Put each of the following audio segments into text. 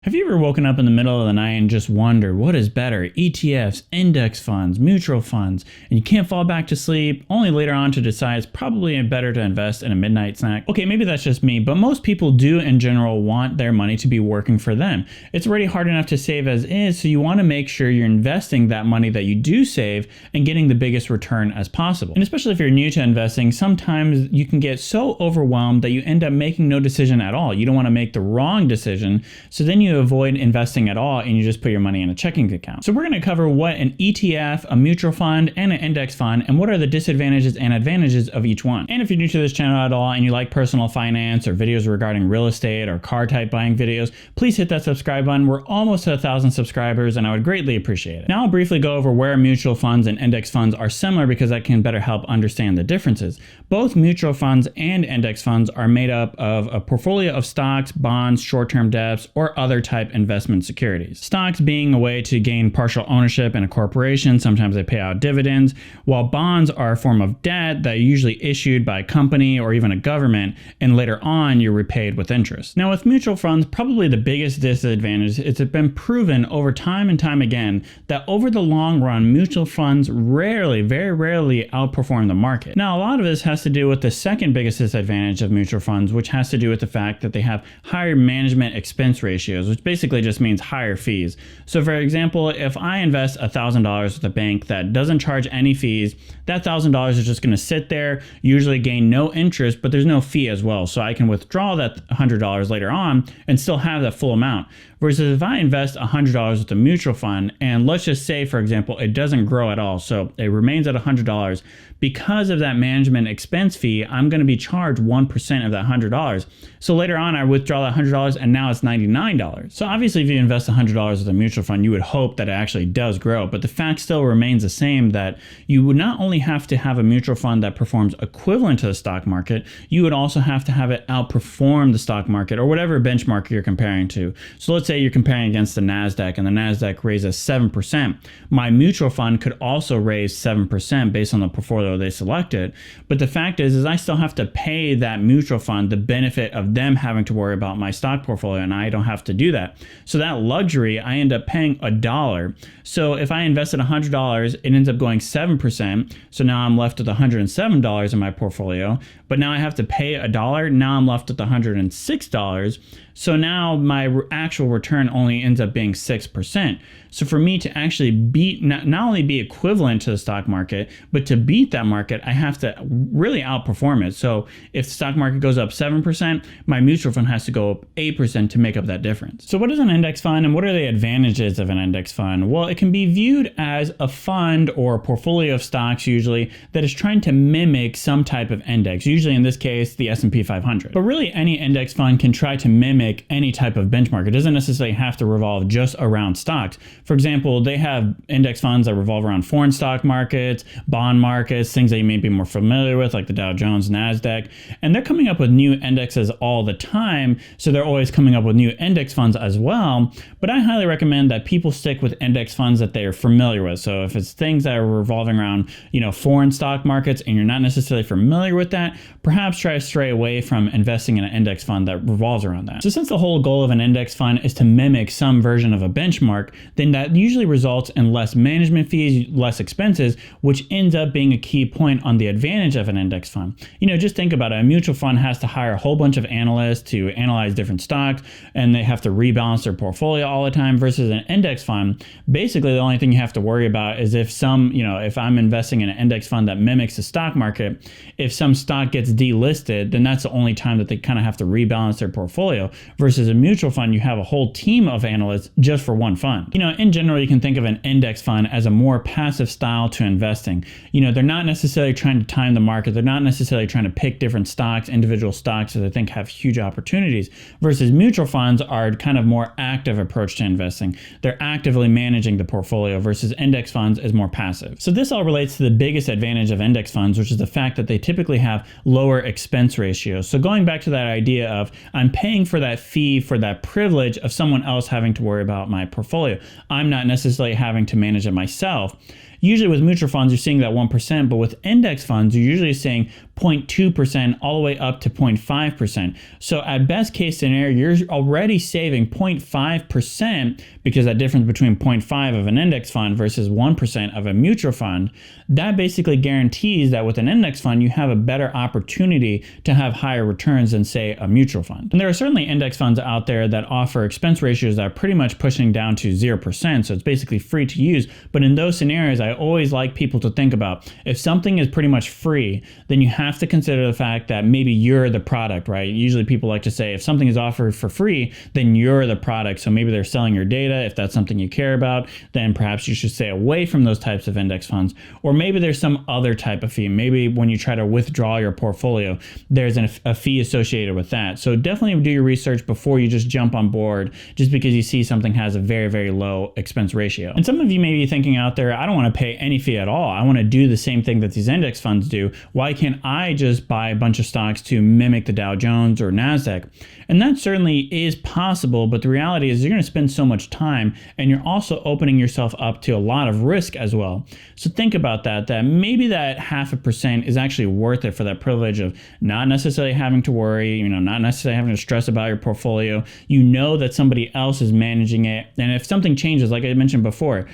Have you ever woken up in the middle of the night and just wondered what is better, ETFs, index funds, mutual funds, and you can't fall back to sleep, only later on to decide it's probably better to invest in a midnight snack? Okay, maybe that's just me, but most people do in general want their money to be working for them. It's already hard enough to save as is, so you want to make sure you're investing that money that you do save and getting the biggest return as possible. And especially if you're new to investing, sometimes you can get so overwhelmed that you end up making no decision at all. You don't want to make the wrong decision, so then you avoid investing at all and you just put your money in a checking account. So we're going to cover what an ETF, a mutual fund, and an index fund, and what are the disadvantages and advantages of each one. And if you're new to this channel at all and you like personal finance or videos regarding real estate or car type buying videos, please hit that subscribe button. We're almost to 1,000 subscribers and I would greatly appreciate it. Now I'll briefly go over where mutual funds and index funds are similar because that can better help understand the differences. Both mutual funds and index funds are made up of a portfolio of stocks, bonds, short-term debts, or other type investment securities. Stocks being a way to gain partial ownership in a corporation, sometimes they pay out dividends, while bonds are a form of debt that are usually issued by a company or even a government, and later on you're repaid with interest. Now with mutual funds, probably the biggest disadvantage is it's been proven over time and time again that over the long run, mutual funds rarely, very rarely outperform the market. Now a lot of this has to do with the second biggest disadvantage of mutual funds, which has to do with the fact that they have higher management expense ratios, which basically just means higher fees. So for example, if I invest $1,000 with a bank that doesn't charge any fees, that $1,000 is just going to sit there, usually gain no interest, but there's no fee as well. So I can withdraw that $100 later on and still have that full amount. Versus if I invest $100 with a mutual fund, and let's just say, for example, it doesn't grow at all, so it remains at $100, because of that management expense fee, I'm going to be charged 1% of that $100. So later on, I withdraw that $100 and now it's $99. So obviously, if you invest $100 with a mutual fund, you would hope that it actually does grow, but the fact still remains the same that you would not only have to have a mutual fund that performs equivalent to the stock market, you would also have to have it outperform the stock market or whatever benchmark you're comparing to. So let's say you're comparing against the NASDAQ and the NASDAQ raises 7%. My mutual fund could also raise 7% based on the portfolio they selected. But the fact is I still have to pay that mutual fund the benefit of them having to worry about my stock portfolio, and I don't have to do that. So that luxury, I end up paying $1. So if I invested $100, it ends up going 7%. So now I'm left with $107 in my portfolio, but now I have to pay $1. Now I'm left with $106. So now my actual return only ends up being 6%. So for me to actually beat, not only be equivalent to the stock market, but to beat that market, I have to really outperform it. So if the stock market goes up 7%, my mutual fund has to go up 8% to make up that difference. So what is an index fund and what are the advantages of an index fund? Well, it can be viewed as a fund or a portfolio of stocks usually that is trying to mimic some type of index, usually in this case, the S&P 500. But really any index fund can try to mimic any type of benchmark. It doesn't necessarily have to revolve just around stocks. For example, they have index funds that revolve around foreign stock markets, bond markets, things that you may be more familiar with, like the Dow Jones, NASDAQ, and they're coming up with new indexes all the time, so they're always coming up with new index funds as well. But I highly recommend that people stick with index funds that they are familiar with. So if it's things that are revolving around, foreign stock markets and you're not necessarily familiar with that, perhaps try to stray away from investing in an index fund that revolves around that. So since the whole goal of an index fund is to mimic some version of a benchmark, then that usually results in less management fees, less expenses, which ends up being a key point on the advantage of an index fund. Just think about it. A mutual fund has to hire a whole bunch of analysts to analyze different stocks, and they have to rebalance their portfolio all the time, versus an index fund. Basically, the only thing you have to worry about is if if I'm investing in an index fund that mimics the stock market, if some stock gets delisted, then that's the only time that they kind of have to rebalance their portfolio. Versus a mutual fund, you have a whole team of analysts just for one fund. In general, you can think of an index fund as a more passive style to investing. They're not necessarily trying to time the market. They're not necessarily trying to pick different stocks, individual stocks that I think have huge opportunities. Versus mutual funds are kind of more active approach to investing. They're actively managing the portfolio versus index funds is more passive. So this all relates to the biggest advantage of index funds, which is the fact that they typically have lower expense ratios. So going back to that idea of I'm paying for that fee for that privilege of someone else having to worry about my portfolio. I'm not necessarily having to manage it myself. Usually with mutual funds, you're seeing that 1%, but with index funds, you're usually seeing 0.2% all the way up to 0.5%. So at best case scenario, you're already saving 0.5%, because that difference between 0.5 of an index fund versus 1% of a mutual fund, that basically guarantees that with an index fund, you have a better opportunity to have higher returns than, say, a mutual fund. And there are certainly index funds out there that offer expense ratios that are pretty much pushing down to 0%. So it's basically free to use. But in those scenarios, I always like people to think about, if something is pretty much free, then you have to consider the fact that maybe you're the product, right? Usually people like to say, if something is offered for free, then you're the product. So maybe they're selling your data. If that's something you care about, then perhaps you should stay away from those types of index funds. Or maybe there's some other type of fee. Maybe when you try to withdraw your portfolio, there's a fee associated with that. So definitely do your research before you just jump on board just because you see something has a very, very low expense ratio. And some of you may be thinking out there, I don't want to pay any fee at all. I want to do the same thing that these index funds do. Why can't I just buy a bunch of stocks to mimic the Dow Jones or NASDAQ? And that certainly is possible, but the reality is you're going to spend so much time, and you're also opening yourself up to a lot of risk as well. So think about that maybe that 0.5% is actually worth it for that privilege of not necessarily having to worry, not necessarily having to stress about your portfolio. You know that somebody else is managing it. And if something changes, like I mentioned before,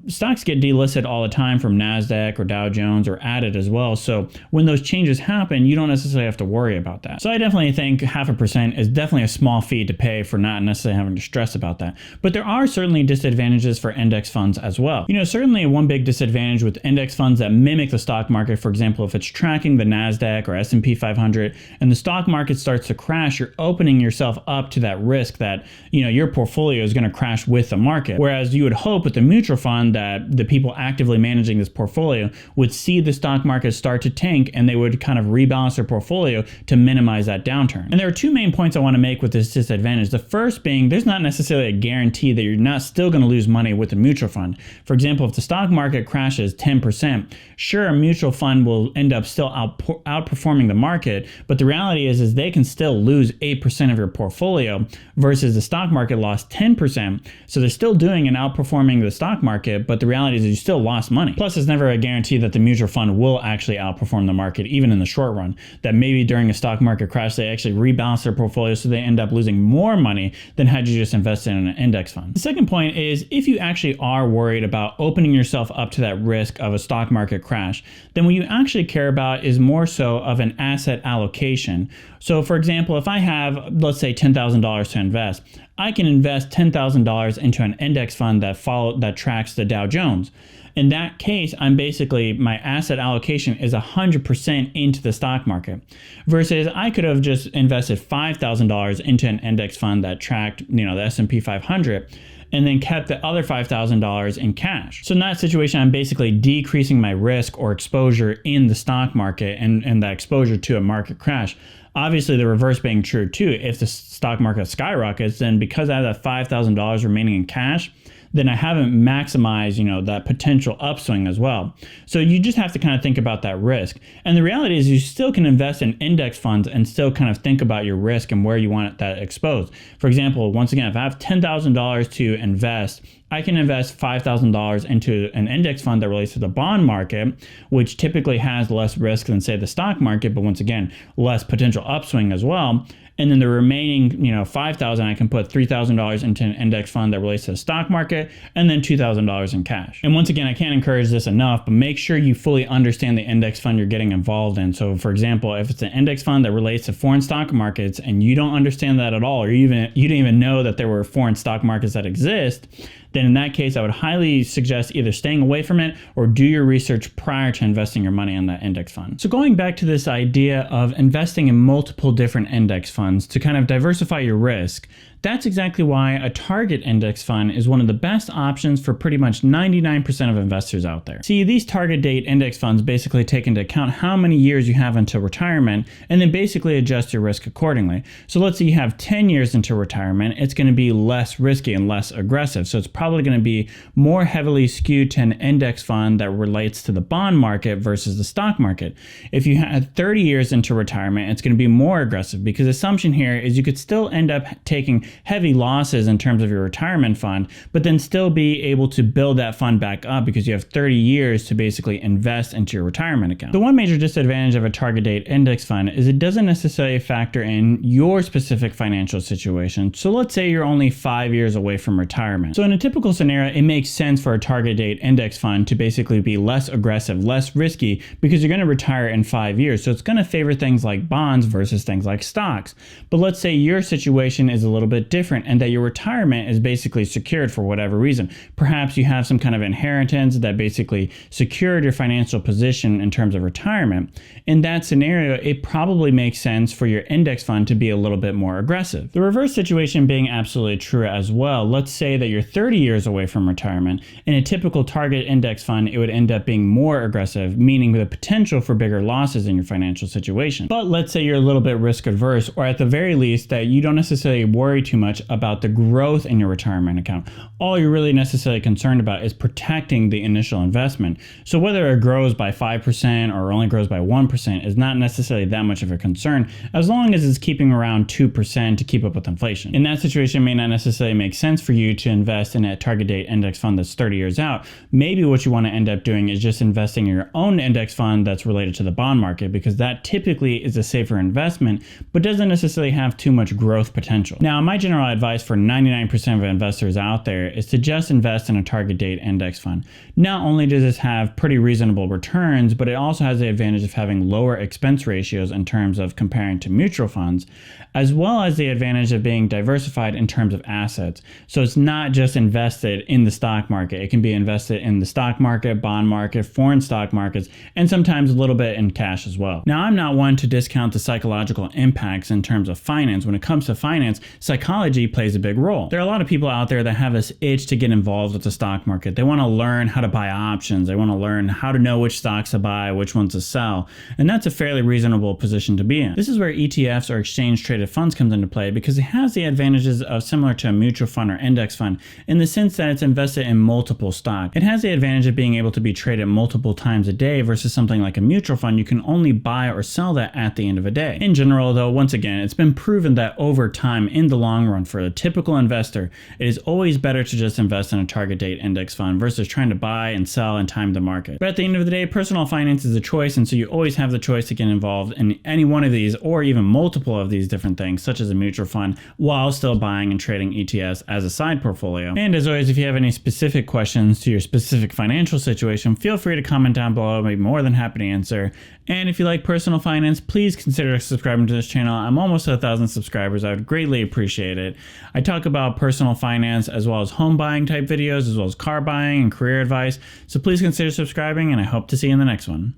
stocks get delisted all the time from NASDAQ or Dow Jones or added as well. So when those changes happen, you don't necessarily have to worry about that. So I definitely think 0.5% is definitely a small fee to pay for not necessarily having to stress about that. But there are certainly disadvantages for index funds as well. Certainly one big disadvantage with index funds that mimic the stock market, for example, if it's tracking the NASDAQ or S&P 500 and the stock market starts to crash, you're opening yourself up to that risk that, your portfolio is going to crash with the market. Whereas you would hope with the mutual fund that the people actively managing this portfolio would see the stock market start to tank and they would kind of rebalance their portfolio to minimize that downturn. And there are two main points I want to make with this disadvantage. The first being, there's not necessarily a guarantee that you're not still going to lose money with a mutual fund. For example, if the stock market crashes 10%, sure, a mutual fund will end up still outperforming the market, but the reality is they can still lose 8% of your portfolio versus the stock market lost 10%. So they're still doing and outperforming the stock market, but the reality is you still lost money. Plus, it's never a guarantee that the mutual fund will actually outperform the market, even in the short run. That maybe during a stock market crash, they actually rebalance their portfolio so they end up losing more money than had you just invested in an index fund. The second point is, if you actually are worried about opening yourself up to that risk of a stock market crash, then what you actually care about is more so of an asset allocation. So for example, if I have, let's say, $10,000 to invest, I can invest $10,000 into an index fund that tracks the Dow Jones. In that case, my asset allocation is 100% into the stock market, versus I could have just invested $5,000 into an index fund that tracked, the S&P 500, and then kept the other $5,000 in cash. So in that situation, I'm basically decreasing my risk or exposure in the stock market and that exposure to a market crash. Obviously, the reverse being true too. If the stock market skyrockets, then because I have that $5,000 remaining in cash, then I haven't maximized, that potential upswing as well. So you just have to kind of think about that risk. And the reality is you still can invest in index funds and still kind of think about your risk and where you want that exposed. For example, once again, if I have $10,000 to invest, I can invest $5,000 into an index fund that relates to the bond market, which typically has less risk than, say, the stock market, but once again, less potential upswing as well. And then the remaining, $5,000, I can put $3,000 into an index fund that relates to the stock market, and then $2,000 in cash. And once again, I can't encourage this enough, but make sure you fully understand the index fund you're getting involved in. So for example, if it's an index fund that relates to foreign stock markets and you don't understand that at all, or you didn't even know that there were foreign stock markets that exist, then in that case, I would highly suggest either staying away from it or do your research prior to investing your money in that index fund. So going back to this idea of investing in multiple different index funds to kind of diversify your risk, that's exactly why a target index fund is one of the best options for pretty much 99% of investors out there. See, these target date index funds basically take into account how many years you have until retirement and then basically adjust your risk accordingly. So let's say you have 10 years into retirement, it's going to be less risky and less aggressive. So it's probably going to be more heavily skewed to an index fund that relates to the bond market versus the stock market. If you had 30 years into retirement, it's going to be more aggressive because the assumption here is you could still end up taking heavy losses in terms of your retirement fund, but then still be able to build that fund back up because you have 30 years to basically invest into your retirement account. The one major disadvantage of a target date index fund is it doesn't necessarily factor in your specific financial situation. So let's say you're only 5 years away from retirement. So in a typical scenario, it makes sense for a target date index fund to basically be less aggressive, less risky, because you're going to retire in 5 years. So it's going to favor things like bonds versus things like stocks. But let's say your situation is a little bit different and that your retirement is basically secured for whatever reason. Perhaps you have some kind of inheritance that basically secured your financial position in terms of retirement. In that scenario, it probably makes sense for your index fund to be a little bit more aggressive. The reverse situation being absolutely true as well. Let's say that you're 30 years away from retirement. In a typical target index fund, it would end up being more aggressive, meaning the potential for bigger losses in your financial situation. But let's say you're a little bit risk adverse, or at the very least that you don't necessarily worry too much about the growth in your retirement account. All you're really necessarily concerned about is protecting the initial investment. So whether it grows by 5% or only grows by 1% is not necessarily that much of a concern, as long as it's keeping around 2% to keep up with inflation. In that situation, it may not necessarily make sense for you to invest in a target date index fund that's 30 years out. Maybe what you want to end up doing is just investing in your own index fund that's related to the bond market, because that typically is a safer investment, but doesn't necessarily have too much growth potential. Now, my general advice for 99% of investors out there is to just invest in a target date index fund. Not only does this have pretty reasonable returns, but it also has the advantage of having lower expense ratios in terms of comparing to mutual funds, as well as the advantage of being diversified in terms of assets. So it's not just invested in the stock market. It can be invested in the stock market, bond market, foreign stock markets, and sometimes a little bit in cash as well. Now, I'm not one to discount the psychological impacts in terms of finance. When it comes to finance, psychology plays a big role. There are a lot of people out there that have this itch to get involved with the stock market. They want to learn how to buy options. They want to learn how to know which stocks to buy, which ones to sell. And that's a fairly reasonable position to be in. This is where ETFs or exchange traded funds comes into play, because it has the advantages of similar to a mutual fund or index fund in the sense that it's invested in multiple stocks. It has the advantage of being able to be traded multiple times a day versus something like a mutual fund. You can only buy or sell that at the end of a day. In general, though, once again, it's been proven that over time, in the long run, for a typical investor, it is always better to just invest in a target date index fund versus trying to buy and sell and time the market. But at the end of the day, personal finance is a choice, and so you always have the choice to get involved in any one of these or even multiple of these different things, such as a mutual fund, while still buying and trading ETFs as a side portfolio. And as always, if you have any specific questions to your specific financial situation, feel free to comment down below. I'd be more than happy to answer. And if you like personal finance, please consider subscribing to this channel. I'm almost at 1,000 subscribers. I would greatly appreciate it. I talk about personal finance as well as home buying type videos, as well as car buying and career advice. So please consider subscribing, and I hope to see you in the next one.